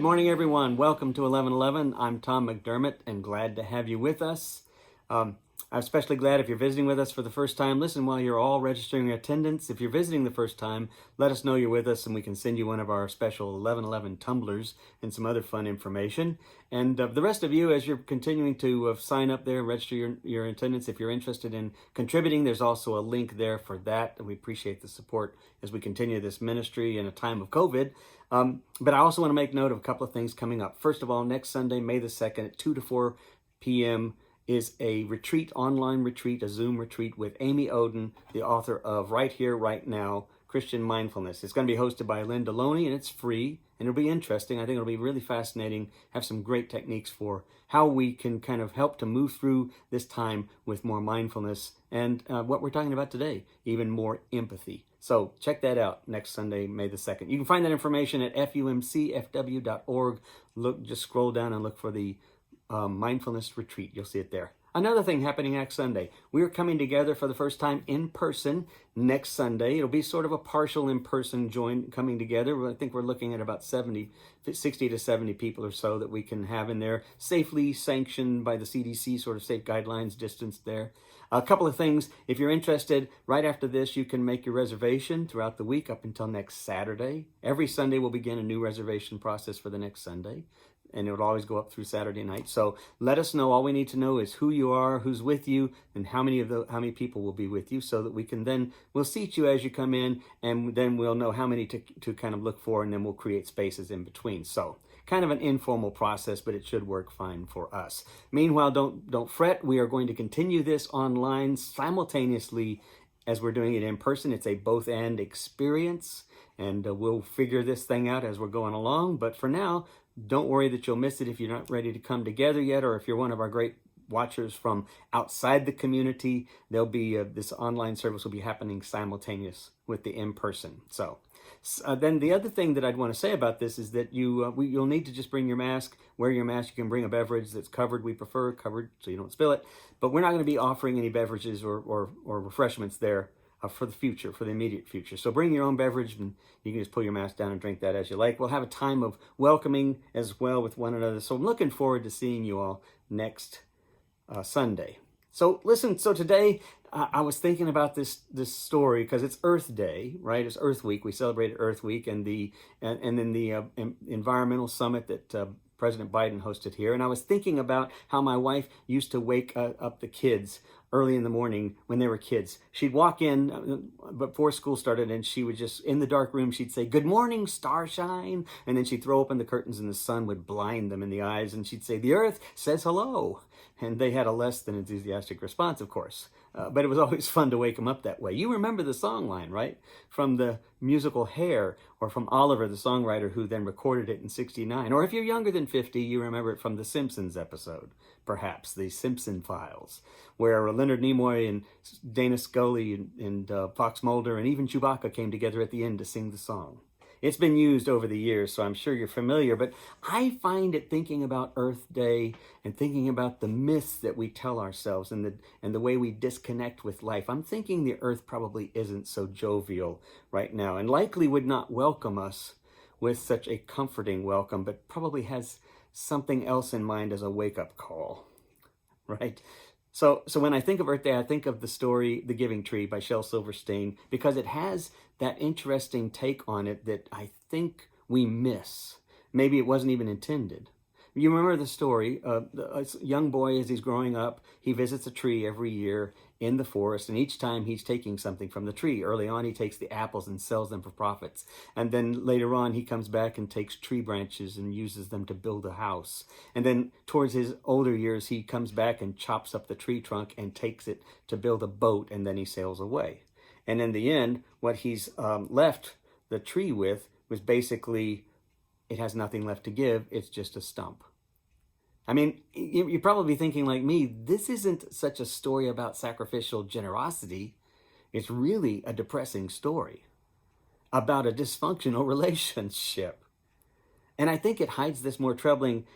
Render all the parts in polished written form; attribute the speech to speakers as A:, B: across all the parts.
A: morning, everyone. Welcome to 1111. I'm Tom McDermott and glad to have you with us. I'm especially glad if you're visiting with us for the first time. Listen while you're all registering your attendance. If you're visiting the first time, let us know you're with us and we can send you one of our special 1111 tumblers and some other fun information. And the rest of you, as you're continuing to sign up there and register your attendance, if you're interested in contributing, there's also a link there for that. And we appreciate the support as we continue this ministry in a time of COVID. But I also want to make note of a couple of things coming up. First of all, next Sunday, May the 2nd at 2 to 4 p.m. is a retreat, online retreat, a Zoom retreat with Amy Oden, the author of Right Here, Right Now, Christian Mindfulness. It's going to be hosted by Linda Loney, and it's free, and it'll be interesting. I think it'll be really fascinating, have some great techniques for how we can kind of help to move through this time with more mindfulness and what we're talking about today, even more empathy. So check that out next Sunday, May the 2nd. You can find that information at fumcfw.org. Just scroll down and look for the mindfulness retreat. You'll see it there. Another thing happening next Sunday. We're coming together for the first time in person next Sunday. It'll be sort of a partial in-person coming together. I think we're looking at about 60 to 70 people or so that we can have in there, safely sanctioned by the CDC, sort of safe guidelines, distance there. A couple of things. If you're interested, right after this, you can make your reservation throughout the week up until next Saturday. Every Sunday, we'll begin a new reservation process for the next Sunday, and it will always go up through Saturday night. So let us know. All we need to know is who you are, who's with you, and how many people will be with you, so that we can then, we'll seat you as you come in, and then we'll know how many to kind of look for, and then we'll create spaces in between. So kind of an informal process, but it should work fine for us. Meanwhile, don't fret. We are going to continue this online simultaneously as we're doing it in person. It's a both and experience, and we'll figure this thing out as we're going along. But for now, don't worry that you'll miss it if you're not ready to come together yet, or if you're one of our great watchers from outside the community. There'll be this online service will be happening simultaneous with the in-person. So then the other thing that I'd want to say about this is that you'll need to just bring your mask, wear your mask. You can bring a beverage that's covered. We prefer covered so you don't spill it. But we're not going to be offering any beverages or refreshments there for the future, for the immediate future. So bring your own beverage, and you can just pull your mask down and drink that as you like. We'll have a time of welcoming as well with one another. So I'm looking forward to seeing you all next Sunday. So listen, so today I was thinking about this story because it's Earth Day, right? It's Earth Week. We celebrated Earth Week and then the environmental summit that President Biden hosted here. And I was thinking about how my wife used to wake up the kids early in the morning when they were kids. She'd walk in before school started, and she would just, in the dark room, she'd say, "Good morning, starshine." And then she'd throw open the curtains and the sun would blind them in the eyes. And she'd say, "The earth says hello." And they had a less than enthusiastic response, of course. But it was always fun to wake them up that way. You remember the song line, right? From the musical Hair, or from Oliver, the songwriter who then recorded it in '69. Or if you're younger than 50, you remember it from the Simpsons episode, perhaps, the Simpson Files, where Leonard Nimoy and Dana Scully and Fox Mulder and even Chewbacca came together at the end to sing the song. It's been used over the years, so I'm sure you're familiar, but I find it, thinking about Earth Day and thinking about the myths that we tell ourselves and the way we disconnect with life, I'm thinking the Earth probably isn't so jovial right now, and likely would not welcome us with such a comforting welcome, but probably has something else in mind as a wake-up call, right? So when I think of Earth Day, I think of the story The Giving Tree by Shel Silverstein, because it has that interesting take on it that I think we miss. Maybe it wasn't even intended. You remember the story, a young boy, as he's growing up, he visits a tree every year in the forest, and each time he's taking something from the tree. Early on, he takes the apples and sells them for profits. And then later on, he comes back and takes tree branches and uses them to build a house. And then towards his older years, he comes back and chops up the tree trunk and takes it to build a boat, and then he sails away. And in the end, what he's left the tree with was basically, it has nothing left to give. It's just a stump. I mean, you're probably thinking like me, this isn't such a story about sacrificial generosity. It's really a depressing story about a dysfunctional relationship. And I think it hides this more troubling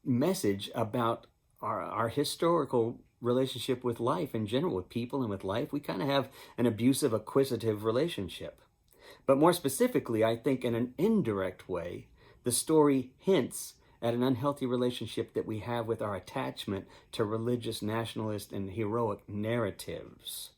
A: message about our historical relationship with life in general, with people and with life. We kind of have an abusive, acquisitive relationship. But more specifically, I think in an indirect way, The story hints at an unhealthy relationship that we have with our attachment to religious, nationalist, and heroic narratives.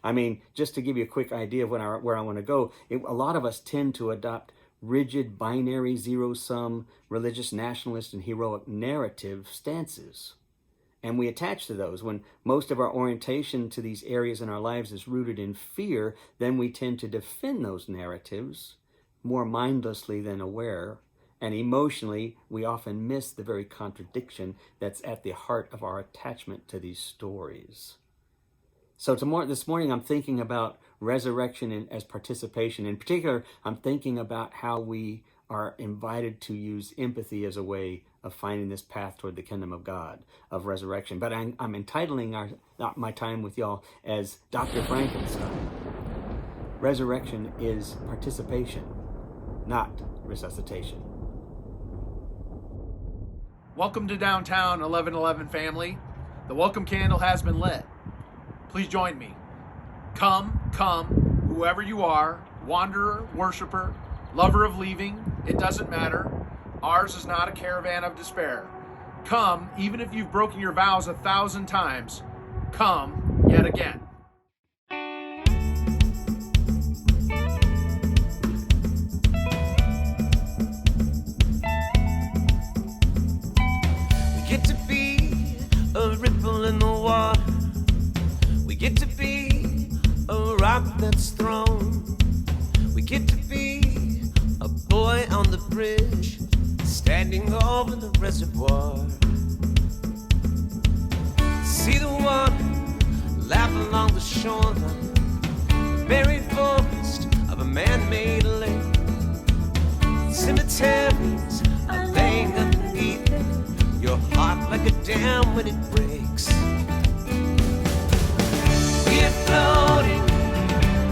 A: I mean, just to give you a quick idea of where I want to go, a lot of us tend to adopt rigid, binary, zero-sum, religious, nationalist, and heroic narrative stances. And we attach to those. When most of our orientation to these areas in our lives is rooted in fear, then we tend to defend those narratives more mindlessly than aware. And emotionally, we often miss the very contradiction that's at the heart of our attachment to these stories. So this morning, I'm thinking about resurrection as participation. In particular, I'm thinking about how we are invited to use empathy as a way of finding this path toward the kingdom of God, of resurrection. But I'm entitling my time with y'all as Dr. Frankenstein. Resurrection is participation, not resuscitation.
B: Welcome to downtown 1111 family. The welcome candle has been lit. Please join me. Come, whoever you are, wanderer, worshiper, lover of leaving, it doesn't matter. Ours is not a caravan of despair. Come, even if you've broken your vows 1,000 times. Come yet again.
C: We get to be a ripple in the water. We get to be a rock that's thrown. We get to be a boy on the bridge, standing over the reservoir. See the water lap along the shoreline, the buried forest of a man-made lake. Cemeteries are laying underneath your heart like a dam when it breaks. We're floating,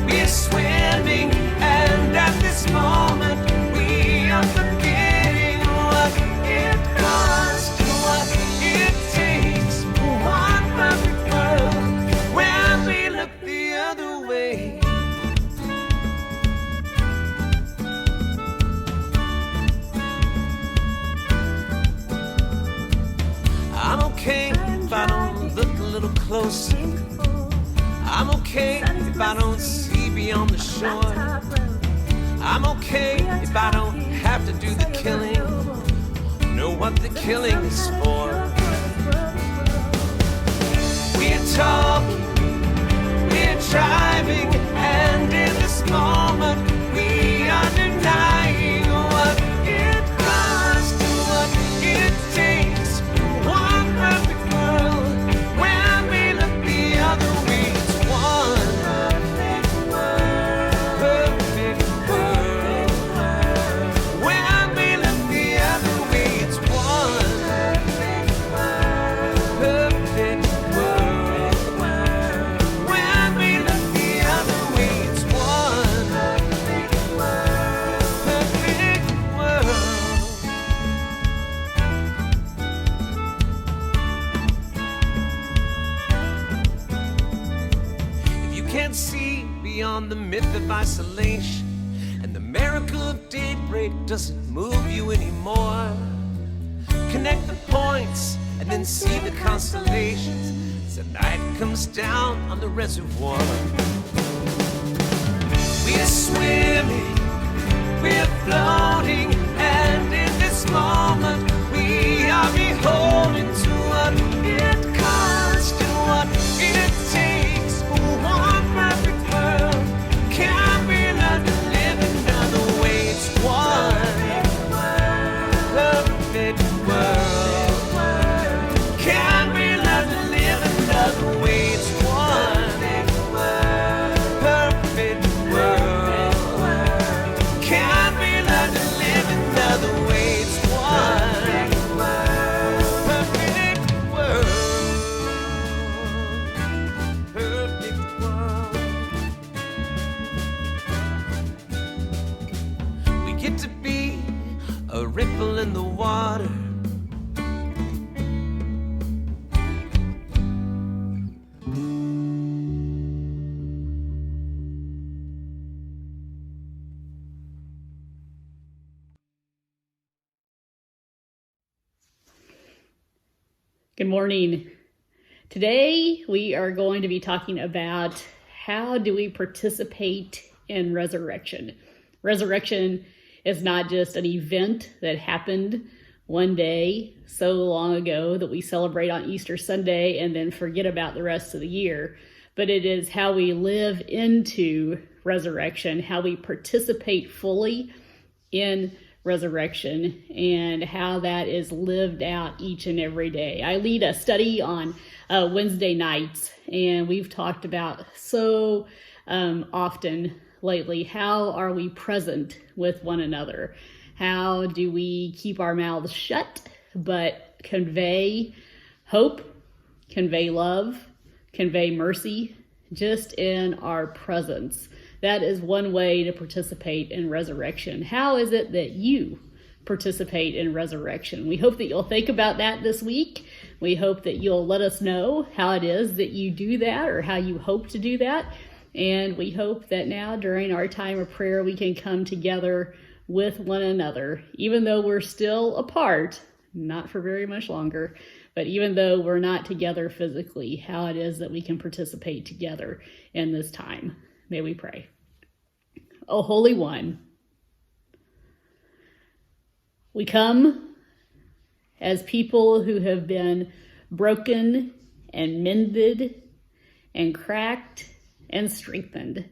C: we're swimming, and at this moment we are forgetting what it costs, what it takes for one perfect world when we look the other way. I'm okay if I don't look a little closer. I'm okay if I don't see beyond the shore. I'm okay if I don't have to do the killing, know what the killing is for. We're talking, we're driving, and in this moment we are denying what it costs, what it takes for one perfect world when we look the other way. Beyond the myth of isolation, and the miracle of daybreak doesn't move you anymore. Connect the points and then see the constellations as the night comes down on the reservoir. We're swimming, we're floating, and in this moment we are beholden to what it costs and what it takes for one perfect world. Can we learn to live another way? It's one perfect world. Can we learn to live another way? It's one perfect world. Can we learn to live another way? It's one.
D: Good morning. Today we are going to be talking about how do we participate in resurrection. Resurrection is not just an event that happened one day so long ago that we celebrate on Easter Sunday and then forget about the rest of the year, but it is how we live into resurrection, how we participate fully in resurrection, and how that is lived out each and every day. I lead a study on Wednesday nights, and we've talked about so often lately, how are we present with one another? How do we keep our mouths shut but convey hope, convey love, convey mercy just in our presence? That is one way to participate in resurrection. How is it that you participate in resurrection? We hope that you'll think about that this week. We hope that you'll let us know how it is that you do that, or how you hope to do that. And we hope that now during our time of prayer, we can come together with one another, even though we're still apart, not for very much longer, but even though we're not together physically, how it is that we can participate together in this time. May we pray. O Holy One, we come as people who have been broken and mended and cracked and strengthened.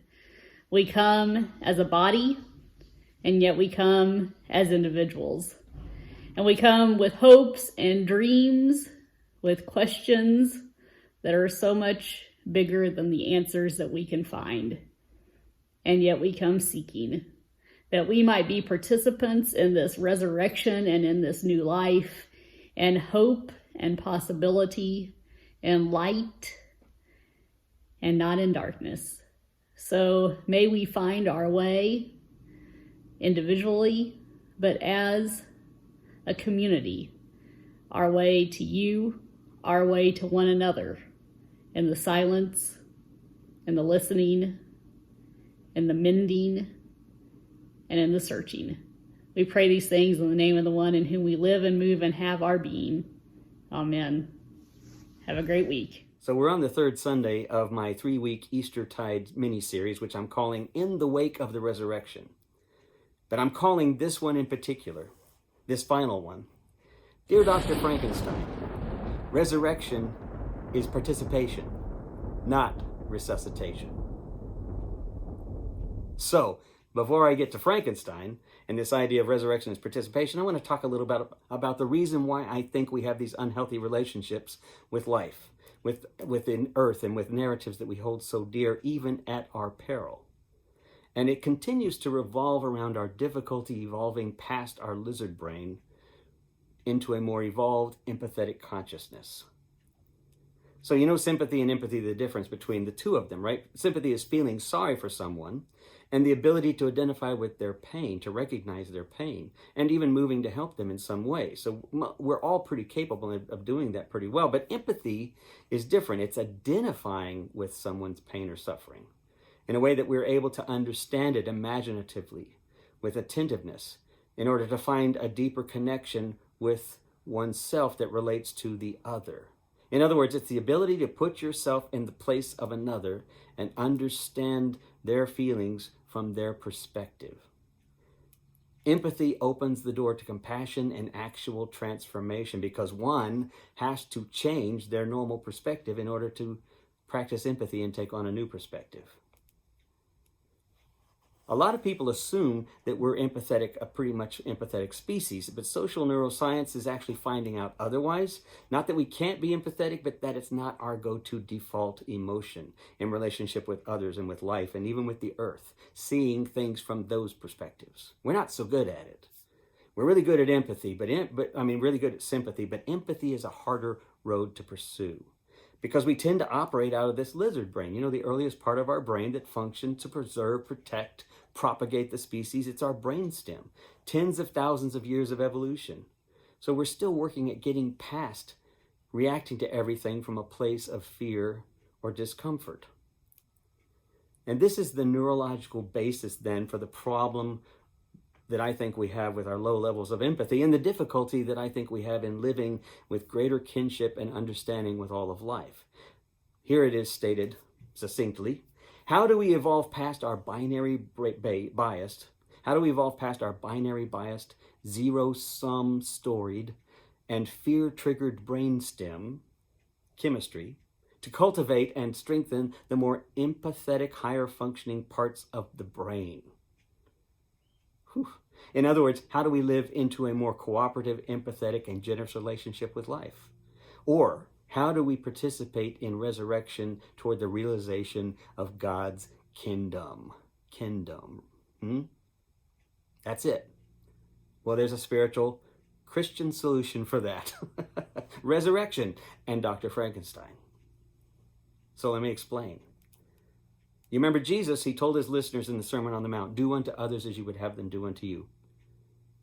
D: We come as a body, and yet we come as individuals. And we come with hopes and dreams, with questions that are so much bigger than the answers that we can find. And yet we come seeking that we might be participants in this resurrection and in this new life, and hope and possibility and light, and not in darkness. So may we find our way individually, but as a community, our way to you, our way to one another, in the silence, in the listening, in the mending, and in the searching. We pray these things in the name of the one in whom we live and move and have our being. Amen. Have a great week.
A: So we're on the third Sunday of my 3-week Eastertide mini-series, which I'm calling In the Wake of the Resurrection. But I'm calling this one in particular, this final one, Dear Dr. Frankenstein, resurrection is participation, not resuscitation. So, before I get to Frankenstein and this idea of resurrection as participation, I want to talk a little bit about the reason why I think we have these unhealthy relationships with life, within earth, and with narratives that we hold so dear, even at our peril. And it continues to revolve around our difficulty evolving past our lizard brain into a more evolved, empathetic consciousness. So you know sympathy and empathy, the difference between the two of them, right? Sympathy is feeling sorry for someone and the ability to identify with their pain, to recognize their pain, and even moving to help them in some way. So we're all pretty capable of doing that pretty well. But empathy is different. It's identifying with someone's pain or suffering in a way that we're able to understand it imaginatively, with attentiveness, in order to find a deeper connection with oneself that relates to the other. In other words, it's the ability to put yourself in the place of another and understand their feelings from their perspective. Empathy opens the door to compassion and actual transformation, because one has to change their normal perspective in order to practice empathy and take on a new perspective. A lot of people assume that we're empathetic, a pretty much empathetic species, but social neuroscience is actually finding out otherwise. Not that we can't be empathetic, but that it's not our go-to default emotion in relationship with others and with life and even with the earth, seeing things from those perspectives. We're not so good at it. We're really good at empathy, really good at sympathy, but empathy is a harder road to pursue, because we tend to operate out of this lizard brain, the earliest part of our brain that functions to preserve, protect, propagate the species. It's our brainstem, tens of thousands of years of evolution. So we're still working at getting past reacting to everything from a place of fear or discomfort. And this is the neurological basis then for the problem that I think we have with our low levels of empathy, and the difficulty that I think we have in living with greater kinship and understanding with all of life. Here it is stated succinctly. How do we evolve past our binary biased? How do we evolve past our binary biased, zero-sum storied, and fear-triggered brainstem chemistry to cultivate and strengthen the more empathetic, higher functioning parts of the brain? Whew. In other words, how do we live into a more cooperative, empathetic, and generous relationship with life? Or how do we participate in resurrection toward the realization of God's kingdom? That's it. Well, there's a spiritual Christian solution for that. Resurrection and Dr. Frankenstein. So let me explain. You remember Jesus, he told his listeners in the Sermon on the Mount, do unto others as you would have them do unto you.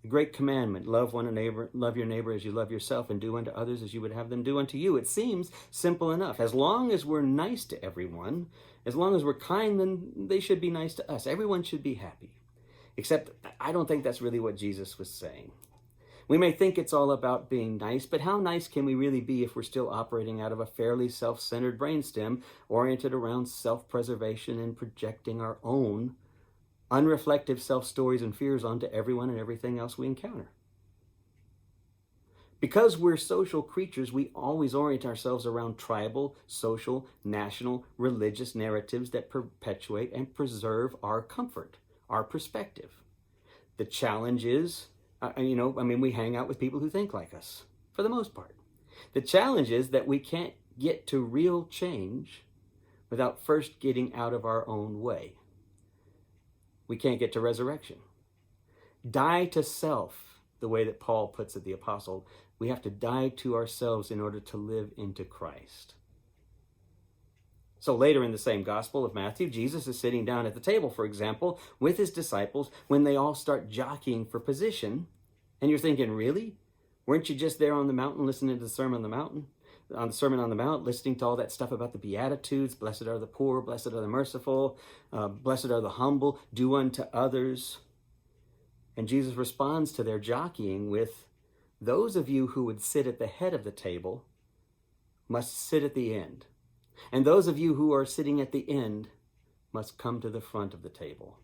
A: The great commandment, love your neighbor as you love yourself, and do unto others as you would have them do unto you. It seems simple enough. As long as we're nice to everyone, as long as we're kind, then they should be nice to us. Everyone should be happy. Except I don't think that's really what Jesus was saying. We may think it's all about being nice, but how nice can we really be if we're still operating out of a fairly self-centered brainstem oriented around self-preservation and projecting our own unreflective self-stories and fears onto everyone and everything else we encounter? Because we're social creatures, we always orient ourselves around tribal, social, national, religious narratives that perpetuate and preserve our comfort, our perspective. The challenge is, we hang out with people who think like us, for the most part. The challenge is that we can't get to real change without first getting out of our own way. We can't get to resurrection. Die to self, the way that Paul puts it, the apostle. We have to die to ourselves in order to live into Christ. So later in the same Gospel of Matthew, Jesus is sitting down at the table, for example, with his disciples when they all start jockeying for position. And you're thinking, really? Weren't you just there on the mountain listening to the Sermon on the Mountain? On the Sermon on the Mount, listening to all that stuff about the Beatitudes, blessed are the poor, blessed are the merciful, blessed are the humble, do unto others. And Jesus responds to their jockeying with, those of you who would sit at the head of the table must sit at the end. And those of you who are sitting at the end must come to the front of the table.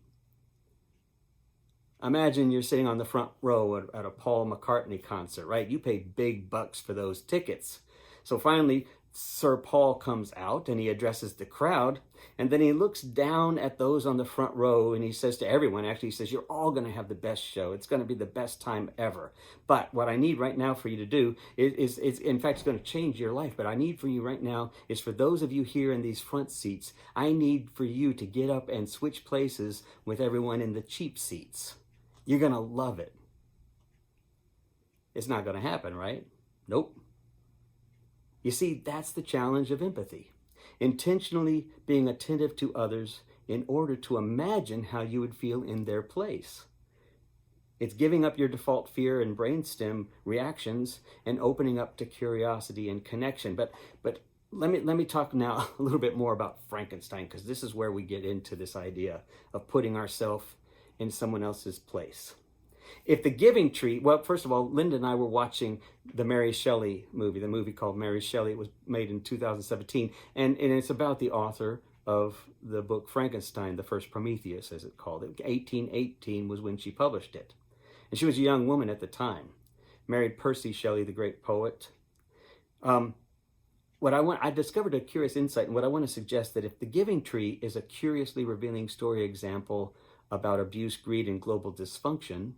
A: Imagine you're sitting on the front row at a Paul McCartney concert, right? You paid big bucks for those tickets. So finally, Sir Paul comes out and he addresses the crowd, and then he looks down at those on the front row and he says to everyone, actually he says, you're all going to have the best show. It's going to be the best time ever. But what I need right now for you to do is in fact, it's going to change your life. But I need for you right now is for those of you here in these front seats, I need for you to get up and switch places with everyone in the cheap seats. You're going to love it. It's not going to happen, right? Nope. You see, that's the challenge of empathy. Intentionally being attentive to others in order to imagine how you would feel in their place. It's giving up your default fear and brainstem reactions and opening up to curiosity and connection. But let me talk now a little bit more about Frankenstein, because this is where we get into this idea of putting ourselves in someone else's place. If the giving tree, well, first of all, Linda and I were watching the Mary Shelley movie, the movie called Mary Shelley. It was made in 2017, and it's about the author of the book Frankenstein, the first Prometheus, as it called it. 1818 was when she published it. And she was a young woman at the time, married Percy Shelley, the great poet. I discovered a curious insight, and what I want to suggest that if the giving tree is a curiously revealing story example about abuse, greed, and global dysfunction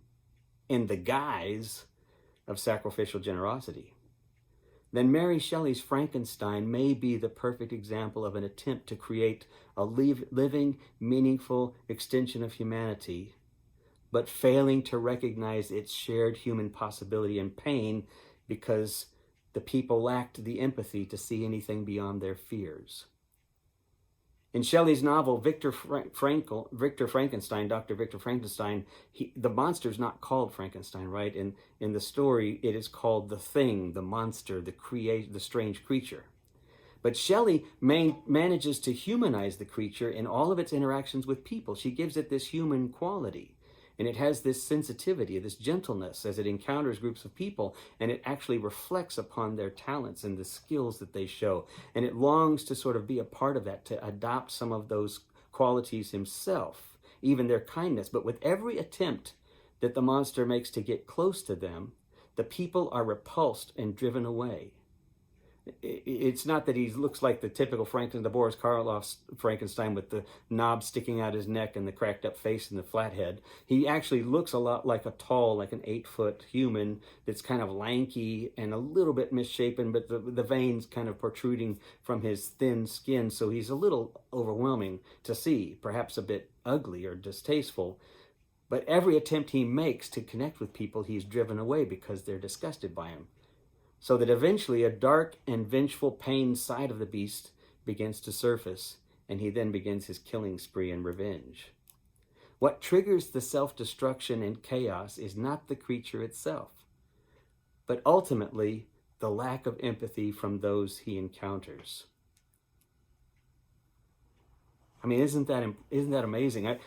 A: in the guise of sacrificial generosity, then Mary Shelley's Frankenstein may be the perfect example of an attempt to create a living, meaningful extension of humanity, but failing to recognize its shared human possibility and pain because the people lacked the empathy to see anything beyond their fears. In Shelley's novel, Dr. Victor Frankenstein, the monster's not called Frankenstein, right? In the story, it is called the thing, the monster, the strange creature. But Shelley manages to humanize the creature in all of its interactions with people. She gives it this human quality. And it has this sensitivity, this gentleness as it encounters groups of people, and it actually reflects upon their talents and the skills that they show. And it longs to sort of be a part of that, to adopt some of those qualities himself, even their kindness. But with every attempt that the monster makes to get close to them, the people are repulsed and driven away. It's not that he looks like the typical Frankenstein, the Boris Karloff Frankenstein with the knob sticking out his neck and the cracked up face and the flat head. He actually looks a lot like a tall, like an 8-foot human that's kind of lanky and a little bit misshapen, but the veins kind of protruding from his thin skin. So he's a little overwhelming to see, perhaps a bit ugly or distasteful. But every attempt he makes to connect with people, he's driven away because they're disgusted by him. So that eventually a dark and vengeful pain side of the beast begins to surface, and he then begins his killing spree and revenge. What triggers the self-destruction and chaos is not the creature itself, but ultimately the lack of empathy from those he encounters. I mean, isn't that amazing?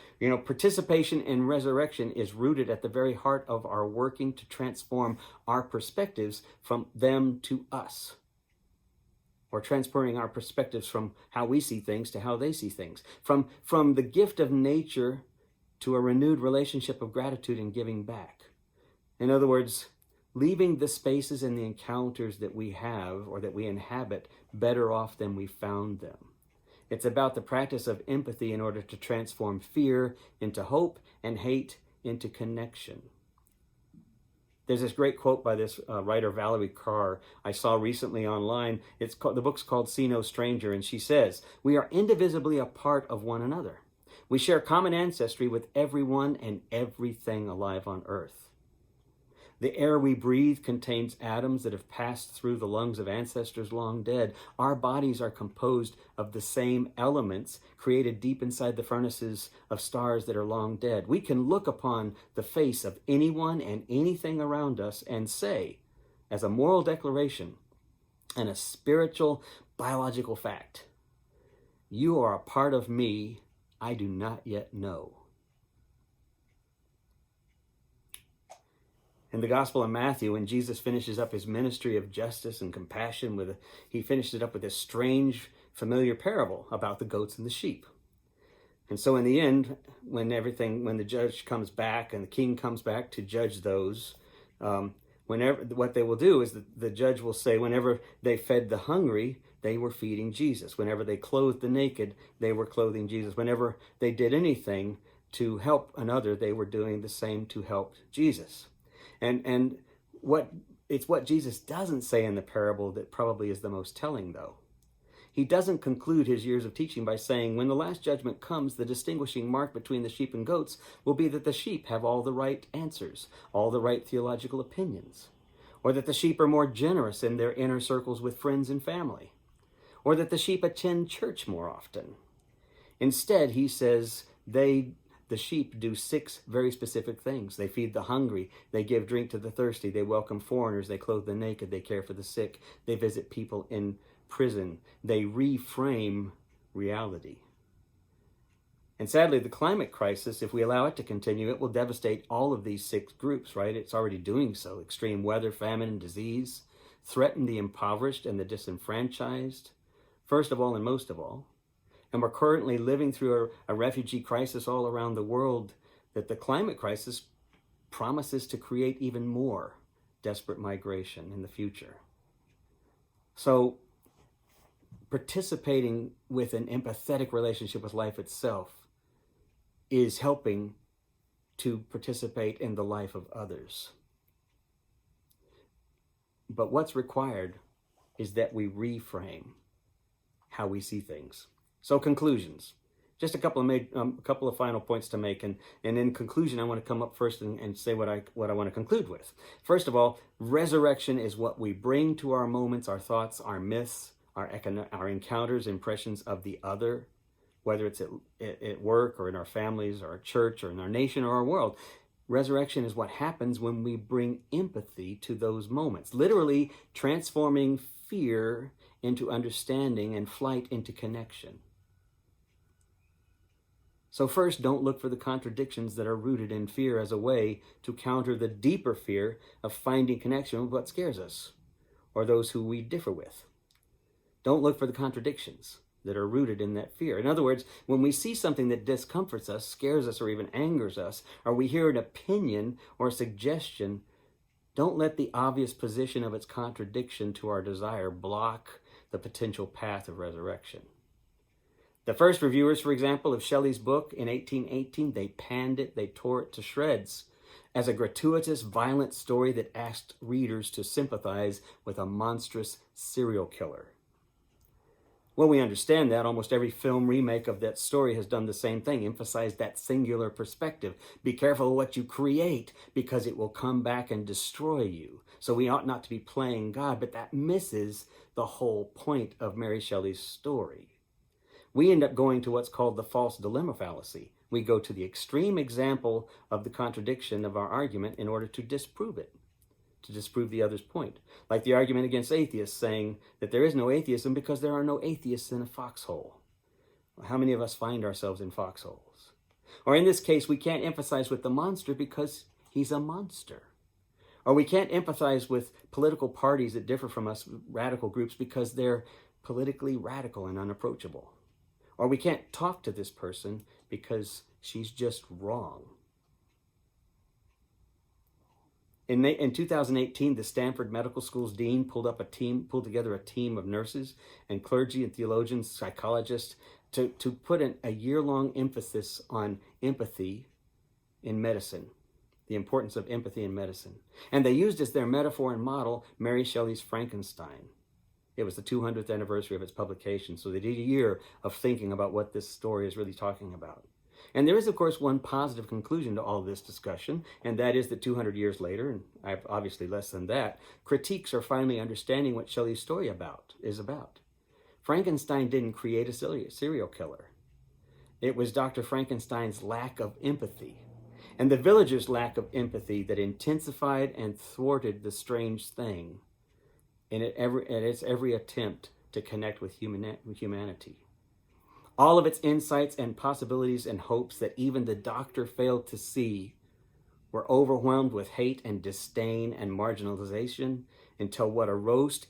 A: Participation in resurrection is rooted at the very heart of our working to transform our perspectives from them to us, or transferring our perspectives from how we see things to how they see things, from the gift of nature to a renewed relationship of gratitude and giving back. In other words, leaving the spaces and the encounters that we have or that we inhabit better off than we found them. It's about the practice of empathy in order to transform fear into hope and hate into connection. There's this great quote by this writer, Valerie Carr, I saw recently online. The book's called See No Stranger, and she says, "We are indivisibly a part of one another. We share common ancestry with everyone and everything alive on earth. The air we breathe contains atoms that have passed through the lungs of ancestors long dead. Our bodies are composed of the same elements created deep inside the furnaces of stars that are long dead. We can look upon the face of anyone and anything around us and say, as a moral declaration and a spiritual, biological fact, you are a part of me I do not yet know." In the Gospel of Matthew, when Jesus finishes up his ministry of justice and compassion, he finished it up with this strange, familiar parable about the goats and the sheep. And so in the end, when the judge comes back and the king comes back to judge those, what they will do is the judge will say, whenever they fed the hungry, they were feeding Jesus. Whenever they clothed the naked, they were clothing Jesus. Whenever they did anything to help another, they were doing the same to help Jesus. And what Jesus doesn't say in the parable that probably is the most telling, though. He doesn't conclude his years of teaching by saying, when the last judgment comes, the distinguishing mark between the sheep and goats will be that the sheep have all the right answers, all the right theological opinions, or that the sheep are more generous in their inner circles with friends and family, or that the sheep attend church more often. Instead, he says the sheep do 6 very specific things. They feed the hungry, they give drink to the thirsty, they welcome foreigners, they clothe the naked, they care for the sick, they visit people in prison, they reframe reality. And sadly, the climate crisis, if we allow it to continue, it will devastate all of these 6 groups, right? It's already doing so. Extreme weather, famine, and disease threaten the impoverished and the disenfranchised, first of all and most of all. And we're currently living through a refugee crisis all around the world that the climate crisis promises to create even more desperate migration in the future. So participating with an empathetic relationship with life itself is helping to participate in the life of others. But what's required is that we reframe how we see things. So conclusions, just a couple of final points to make, and in conclusion, I want to come up first and say what I want to conclude with. First of all, resurrection is what we bring to our moments, our thoughts, our myths, our encounters, impressions of the other, whether it's at work or in our families or our church or in our nation or our world. Resurrection is what happens when we bring empathy to those moments, literally transforming fear into understanding and flight into connection. So first, don't look for the contradictions that are rooted in fear as a way to counter the deeper fear of finding connection with what scares us or those who we differ with. Don't look for the contradictions that are rooted in that fear. In other words, when we see something that discomforts us, scares us, or even angers us, or we hear an opinion or a suggestion, don't let the obvious position of its contradiction to our desire block the potential path of resurrection. The first reviewers, for example, of Shelley's book in 1818, they panned it, they tore it to shreds as a gratuitous, violent story that asked readers to sympathize with a monstrous serial killer. Well, we understand that. Almost every film remake of that story has done the same thing, emphasized that singular perspective. Be careful of what you create because it will come back and destroy you. So we ought not to be playing God, but that misses the whole point of Mary Shelley's story. We end up going to what's called the false dilemma fallacy. We go to the extreme example of the contradiction of our argument in order to disprove it, to disprove the other's point. Like the argument against atheists saying that there is no atheism because there are no atheists in a foxhole. How many of us find ourselves in foxholes? Or in this case, we can't empathize with the monster because he's a monster. Or we can't empathize with political parties that differ from us, radical groups, because they're politically radical and unapproachable. Or we can't talk to this person because she's just wrong. In 2018, the Stanford Medical School's dean pulled together a team of nurses and clergy and theologians, psychologists, to put a year-long emphasis on empathy in medicine, the importance of empathy in medicine. And they used as their metaphor and model Mary Shelley's Frankenstein. It was the 200th anniversary of its publication, so they did a year of thinking about what this story is really talking about. And there is, of course, one positive conclusion to all of this discussion, and that is that 200 years later, and obviously less than that, critiques are finally understanding what Shelley's story is about. Frankenstein didn't create a serial killer. It was Dr. Frankenstein's lack of empathy, and the villagers' lack of empathy that intensified and thwarted the strange thing in its every attempt to connect with humanity. All of its insights and possibilities and hopes that even the doctor failed to see were overwhelmed with hate and disdain and marginalization until what arose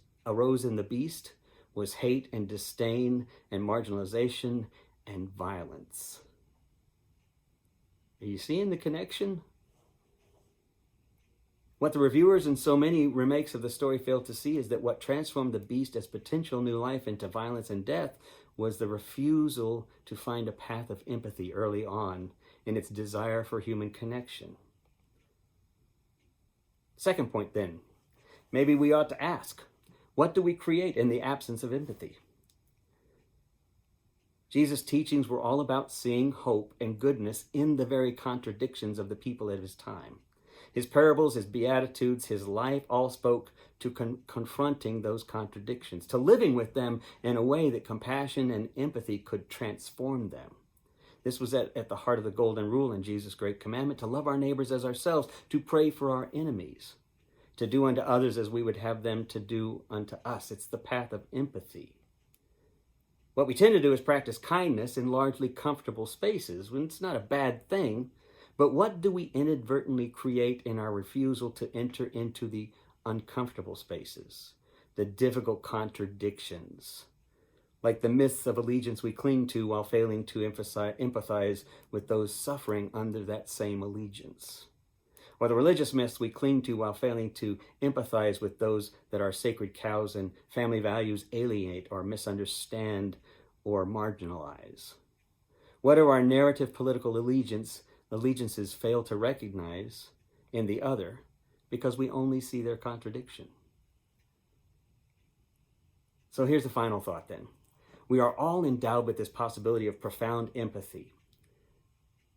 A: in the beast was hate and disdain and marginalization and violence. Are you seeing the connection? What the reviewers and so many remakes of the story failed to see is that what transformed the beast as potential new life into violence and death was the refusal to find a path of empathy early on in its desire for human connection. Second point then, maybe we ought to ask, what do we create in the absence of empathy? Jesus' teachings were all about seeing hope and goodness in the very contradictions of the people of his time. His parables, his beatitudes, his life all spoke to confronting those contradictions, to living with them in a way that compassion and empathy could transform them. This was at the heart of the golden rule in Jesus' great commandment, to love our neighbors as ourselves, to pray for our enemies, to do unto others as we would have them to do unto us. It's the path of empathy. What we tend to do is practice kindness in largely comfortable spaces, when it's not a bad thing. But what do we inadvertently create in our refusal to enter into the uncomfortable spaces, the difficult contradictions, like the myths of allegiance we cling to while failing to empathize with those suffering under that same allegiance, or the religious myths we cling to while failing to empathize with those that our sacred cows and family values alienate or misunderstand or marginalize? What do our narrative political allegiances fail to recognize in the other because we only see their contradiction? So here's the final thought then. We are all endowed with this possibility of profound empathy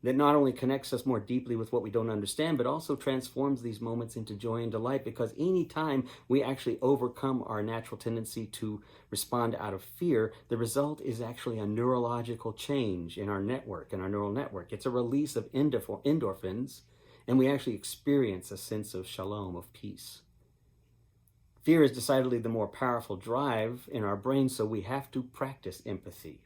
A: that not only connects us more deeply with what we don't understand, but also transforms these moments into joy and delight, because any time we actually overcome our natural tendency to respond out of fear, the result is actually a neurological change in our network, in our neural network. It's a release of endorphins, and we actually experience a sense of shalom, of peace. Fear is decidedly the more powerful drive in our brain, so we have to practice empathy.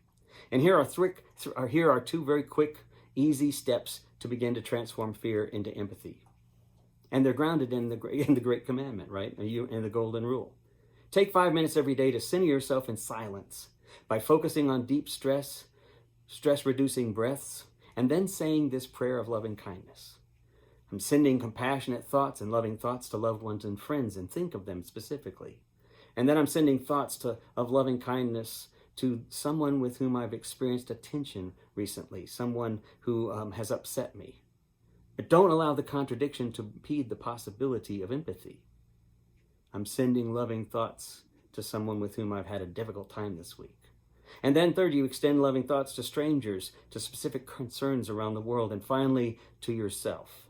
A: And here are two very quick easy steps to begin to transform fear into empathy. And they're grounded in the Great Commandment, right? In the Golden Rule. Take 5 minutes every day to center yourself in silence by focusing on deep stress-reducing breaths, and then saying this prayer of loving kindness. I'm sending compassionate thoughts and loving thoughts to loved ones and friends, and think of them specifically. And then I'm sending thoughts of loving kindness to someone with whom I've experienced a tension recently, someone who has upset me. But don't allow the contradiction to impede the possibility of empathy. I'm sending loving thoughts to someone with whom I've had a difficult time this week. And then third, you extend loving thoughts to strangers, to specific concerns around the world, and finally to yourself,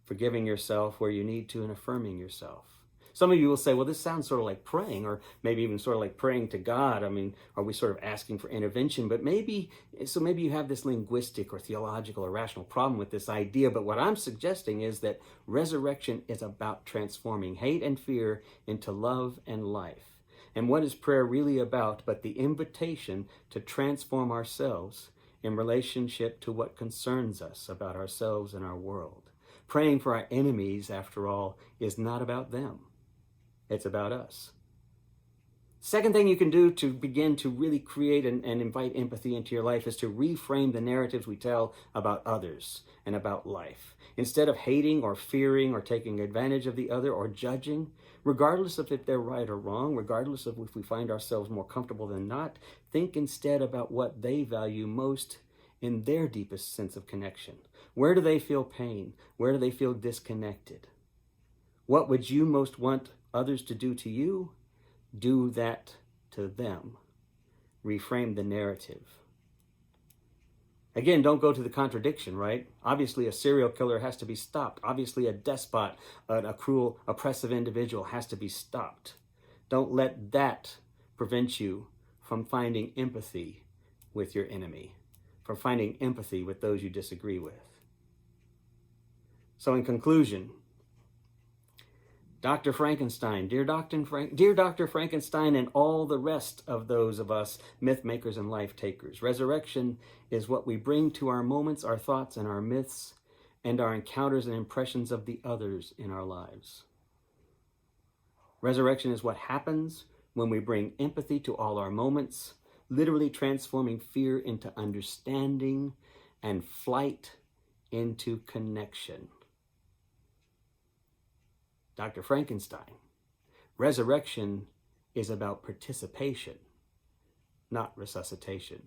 A: forgiving yourself where you need to and affirming yourself. Some of you will say, well, this sounds sort of like praying, or maybe even sort of like praying to God. I mean, are we sort of asking for intervention? But maybe you have this linguistic or theological or rational problem with this idea. But what I'm suggesting is that resurrection is about transforming hate and fear into love and life. And what is prayer really about but the invitation to transform ourselves in relationship to what concerns us about ourselves and our world? Praying for our enemies, after all, is not about them. It's about us. Second thing you can do to begin to really create and invite empathy into your life is to reframe the narratives we tell about others and about life. Instead of hating or fearing or taking advantage of the other or judging, regardless of if they're right or wrong, regardless of if we find ourselves more comfortable than not, think instead about what they value most in their deepest sense of connection. Where do they feel pain? Where do they feel disconnected? What would you most want others to do to you? Do that to them. Reframe the narrative. Again, don't go to the contradiction, right? Obviously, a serial killer has to be stopped. Obviously, a despot, a cruel, oppressive individual has to be stopped. Don't let that prevent you from finding empathy with your enemy, from finding empathy with those you disagree with. So in conclusion, Dr. Frankenstein, dear Dr. Frankenstein, and all the rest of those of us myth makers and life takers, resurrection is what we bring to our moments, our thoughts, and our myths, and our encounters and impressions of the others in our lives. Resurrection is what happens when we bring empathy to all our moments, literally transforming fear into understanding and flight into connection. Dr. Frankenstein, resurrection is about participation, not resuscitation.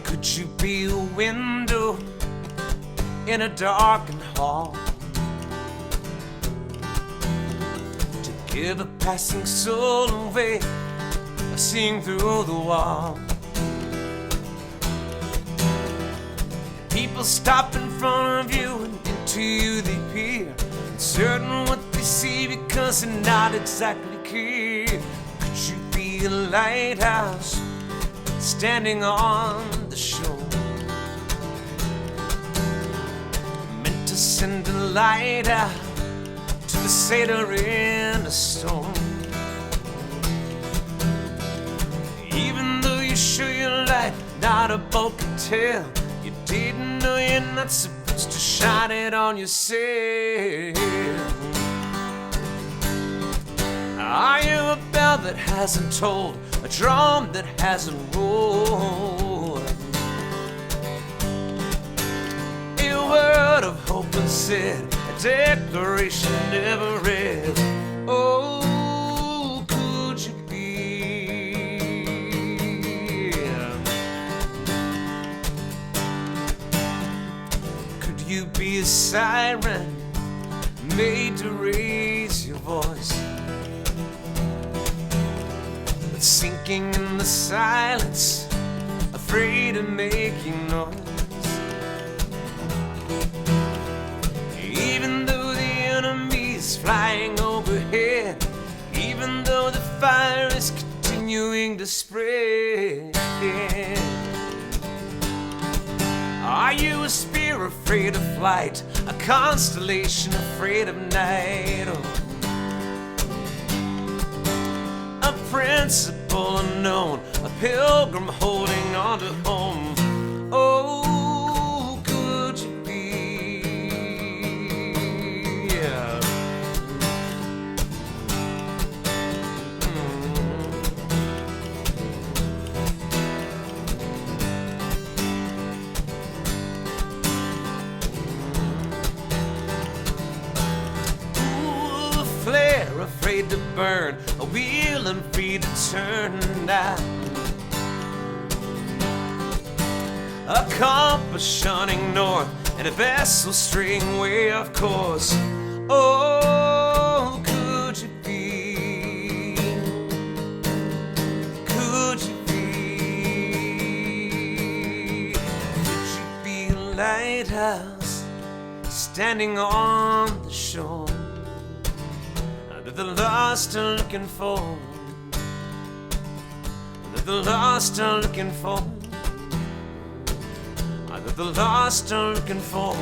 C: Could you be a window in a darkened hall? Give a passing soul a way of seeing through the wall. People stop in front of you, and into you they peer, uncertain what they see because they're not exactly clear. Could you be a lighthouse standing on the shore, meant to send a light out to the sailor in a storm? Even though you show your light, not a boat can tell, you didn't know you're not supposed to shine it on yourself. Are you a bell that hasn't tolled, a drum that hasn't rolled, a word of hope unsaid, declaration never read? Oh, could you be? Could you be a siren made to raise your voice, but sinking in the silence, afraid of making noise? Even though the enemy's flying overhead, even though the fire is continuing to spread, Are you a spear afraid of flight, a constellation afraid of night? Oh. A principle unknown, a pilgrim holding on to home. Oh, could you be? Yeah. Ooh, a flare afraid to burn, a wheel and free to turn now. A compass shunning north, and a vessel straying way off course. Oh, could you be? Could you be? Could you be a lighthouse standing on the shore that the lost are looking for? That the lost are looking for? That the lost are looking for.